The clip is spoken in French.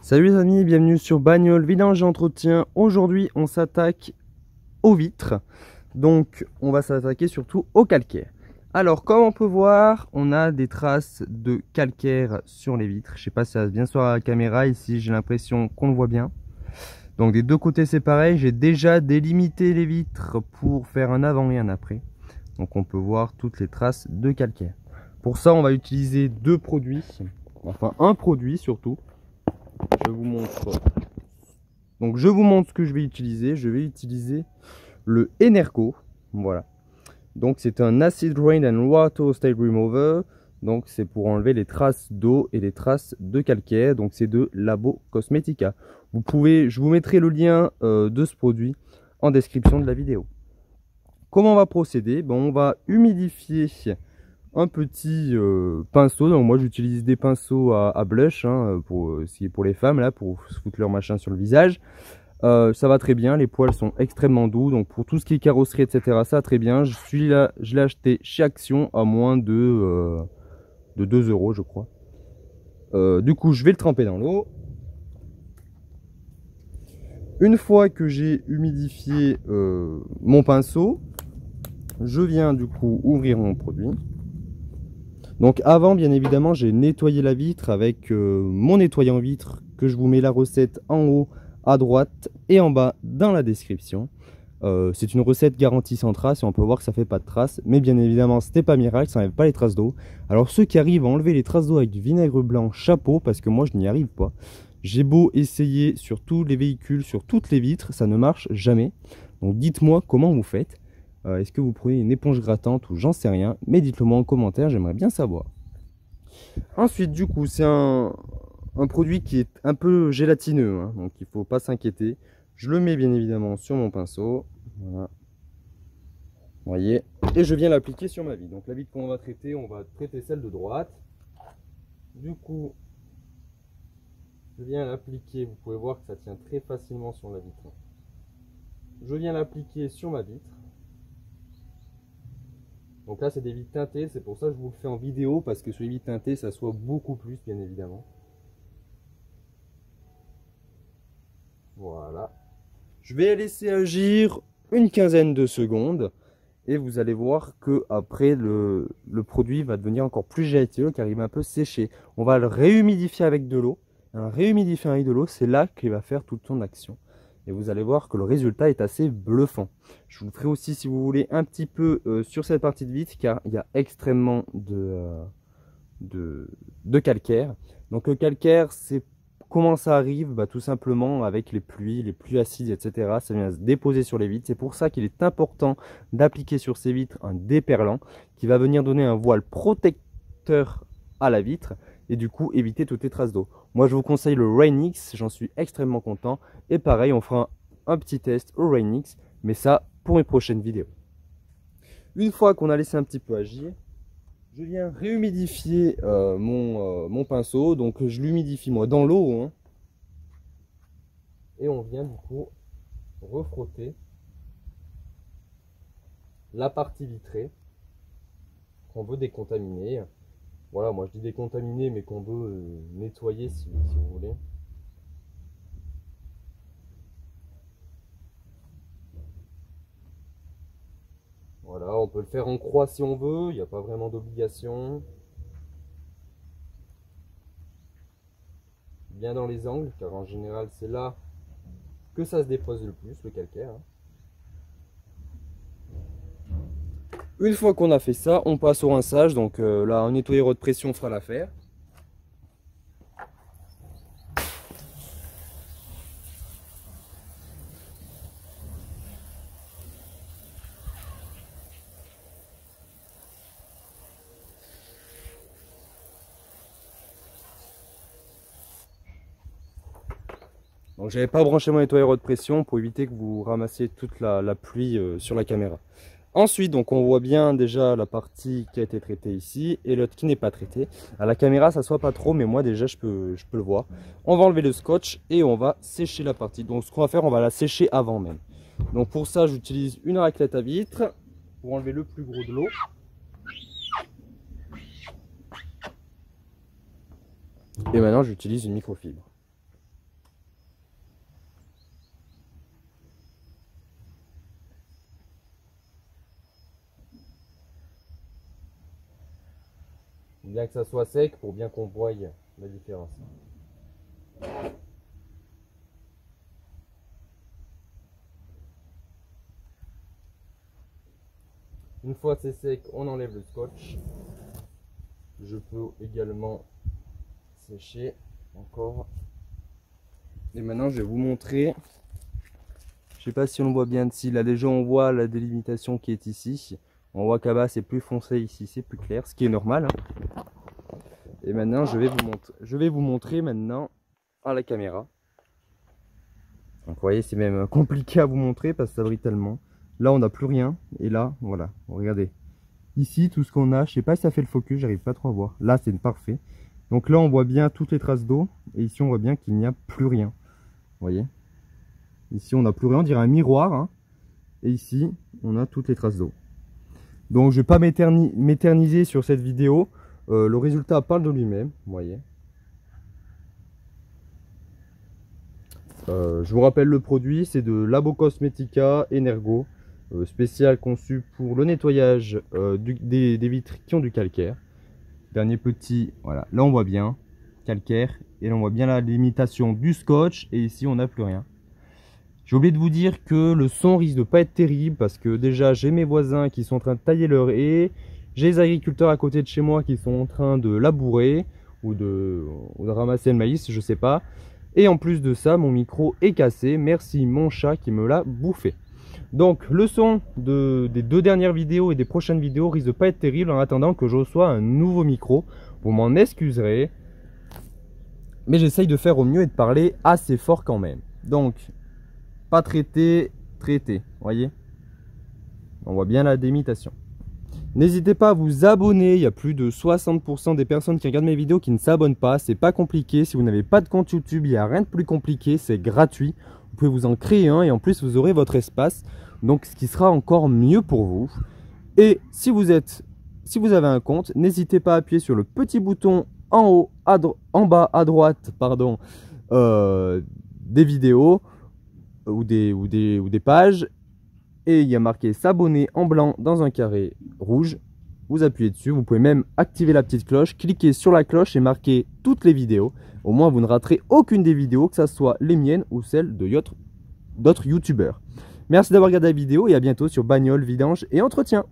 Salut les amis, bienvenue sur Bagnole Vidange et Entretien. Aujourd'hui on s'attaque aux vitres, donc on va s'attaquer surtout au calcaire. Alors comme on peut voir, on a des traces de calcaire sur les vitres. Je sais pas si ça se bien sur la caméra, ici j'ai l'impression qu'on le voit bien. Donc des deux côtés c'est pareil, j'ai déjà délimité les vitres pour faire un avant et un après. Donc on peut voir toutes les traces de calcaire. Pour ça on va utiliser deux produits, enfin un produit surtout. Je vous montre. Donc je vous montre ce que je vais utiliser. Je vais utiliser le Energo. Voilà. Donc c'est un Acid Rain and Water Stain Remover. Donc c'est pour enlever les traces d'eau et les traces de calcaire. Donc c'est de Labo Cosmetica. Je vous mettrai le lien de ce produit en description de la vidéo. Comment on va procéder? On va humidifier un petit pinceau. Donc moi j'utilise des pinceaux à blush pour les femmes là, pour se foutre leur machin sur le visage. Ça va très bien, les poils sont extrêmement doux, donc pour tout ce qui est carrosserie etc, ça va très bien. Je l'ai acheté chez Action à moins de 2 € je crois. Du coup je vais le tremper dans l'eau. Une fois que j'ai humidifié mon pinceau, je viens du coup ouvrir mon produit. Donc avant, bien évidemment, j'ai nettoyé la vitre avec mon nettoyant vitre, que je vous mets la recette en haut à droite et en bas dans la description. C'est une recette garantie sans traces et on peut voir que ça fait pas de traces, mais bien évidemment c'était pas miracle, ça n'enlève pas les traces d'eau. Alors ceux qui arrivent à enlever les traces d'eau avec du vinaigre blanc, chapeau, parce que moi je n'y arrive pas. J'ai beau essayer sur tous les véhicules, sur toutes les vitres, ça ne marche jamais. Donc dites-moi comment vous faites. Est-ce que vous prenez une éponge grattante ou j'en sais rien, mais dites-le moi en commentaire, j'aimerais bien savoir. Ensuite du coup c'est un produit qui est un peu gélatineux, donc il ne faut pas s'inquiéter. Je le mets bien évidemment sur mon pinceau, voilà. Vous voyez, et je viens l'appliquer sur ma vitre. Donc la vitre qu'on va traiter, on va traiter celle de droite. Du coup, je viens l'appliquer, vous pouvez voir que ça tient très facilement sur la vitre. Je viens l'appliquer sur ma vitre. Donc là c'est des vitres teintées, c'est pour ça que je vous le fais en vidéo, parce que sur les vitres teintées ça soit beaucoup plus bien évidemment. Voilà. Je vais laisser agir une quinzaine de secondes et vous allez voir que après le produit va devenir encore plus gélatинeux car il va un peu sécher. On va le réhumidifier avec de l'eau. Un réhumidifier avec de l'eau, c'est là qu'il va faire toute son action. Et vous allez voir que le résultat est assez bluffant. Je vous le ferai aussi si vous voulez un petit peu sur cette partie de vitre car il y a extrêmement de calcaire. Donc le calcaire, c'est comment ça arrive? Tout simplement avec les pluies acides, etc. Ça vient se déposer sur les vitres. C'est pour ça qu'il est important d'appliquer sur ces vitres un déperlant qui va venir donner un voile protecteur à la vitre et du coup éviter toutes les traces d'eau. Moi je vous conseille le Rain-X, j'en suis extrêmement content. Et pareil, on fera un petit test au Rain-X, mais ça pour une prochaine vidéo. Une fois qu'on a laissé un petit peu agir, je viens réhumidifier mon pinceau. Donc je l'humidifie moi dans l'eau, et on vient du coup refrotter la partie vitrée qu'on veut décontaminer. Voilà, moi je dis décontaminer, mais qu'on veut nettoyer si vous voulez. Voilà, on peut le faire en croix si on veut, il n'y a pas vraiment d'obligation. Bien dans les angles, car en général c'est là que ça se dépose le plus, le calcaire. Une fois qu'on a fait ça, on passe au rinçage. Donc là, un nettoyeur haute pression fera l'affaire. Donc j'avais pas branché mon nettoyeur haute pression pour éviter que vous ramassiez toute la pluie sur la caméra. Ensuite, donc on voit bien déjà la partie qui a été traitée ici et l'autre qui n'est pas traitée. À la caméra, ça ne se voit pas trop, mais moi déjà je peux le voir. On va enlever le scotch et on va sécher la partie. Donc ce qu'on va faire, on va la sécher avant même. Donc pour ça, j'utilise une raclette à vitre pour enlever le plus gros de l'eau. Et maintenant, j'utilise une microfibre. bien que ça soit sec pour bien qu'on voie la différence. Une fois c'est sec, on enlève le scotch. Je peux également sécher encore. Et maintenant je vais vous montrer. Je sais pas si on le voit bien ici. Là déjà on voit la délimitation qui est ici. On voit qu'à bas c'est plus foncé, ici c'est plus clair, ce qui est normal. Hein. Et maintenant je vais vous montrer maintenant à la caméra. Donc vous voyez c'est même compliqué à vous montrer parce que ça brille tellement. Là on n'a plus rien et là voilà, regardez. Ici tout ce qu'on a, je sais pas si ça fait le focus, j'arrive pas trop à voir. Là c'est parfait. Donc là on voit bien toutes les traces d'eau et ici on voit bien qu'il n'y a plus rien. Vous voyez. Ici on n'a plus rien, on dirait un miroir. Hein. Et ici on a toutes les traces d'eau. Donc je vais pas m'éterniser sur cette vidéo. Le résultat parle de lui-même, vous voyez. Je vous rappelle le produit, c'est de Labo Cosmetica Energo, spécial conçu pour le nettoyage des vitres qui ont du calcaire. Dernier petit, voilà, là on voit bien calcaire et là on voit bien la limitation du scotch et ici on n'a plus rien. J'ai oublié de vous dire que le son risque de pas être terrible parce que déjà j'ai mes voisins qui sont en train de tailler leur haie, j'ai les agriculteurs à côté de chez moi qui sont en train de labourer ou de ramasser le maïs, je sais pas. Et en plus de ça, mon micro est cassé. Merci mon chat qui me l'a bouffé. Donc le son des deux dernières vidéos et des prochaines vidéos risque de pas être terrible en attendant que je reçois un nouveau micro. Vous m'en excuserez. Mais j'essaye de faire au mieux et de parler assez fort quand même. Donc, pas traité, traité. Voyez, on voit bien la délimitation. N'hésitez pas à vous abonner, il y a plus de 60% des personnes qui regardent mes vidéos qui ne s'abonnent pas. C'est pas compliqué, si vous n'avez pas de compte YouTube, il n'y a rien de plus compliqué, c'est gratuit. Vous pouvez vous en créer un et en plus vous aurez votre espace, donc ce qui sera encore mieux pour vous. Et si vous avez un compte, n'hésitez pas à appuyer sur le petit bouton en haut, en bas à droite, pardon, des vidéos ou des pages. Et il y a marqué s'abonner en blanc dans un carré rouge. Vous appuyez dessus. Vous pouvez même activer la petite cloche. Cliquez sur la cloche et marquez toutes les vidéos. Au moins, vous ne raterez aucune des vidéos, que ce soit les miennes ou celles d'autres youtubeurs. Merci d'avoir regardé la vidéo et à bientôt sur Bagnole, Vidange et Entretien.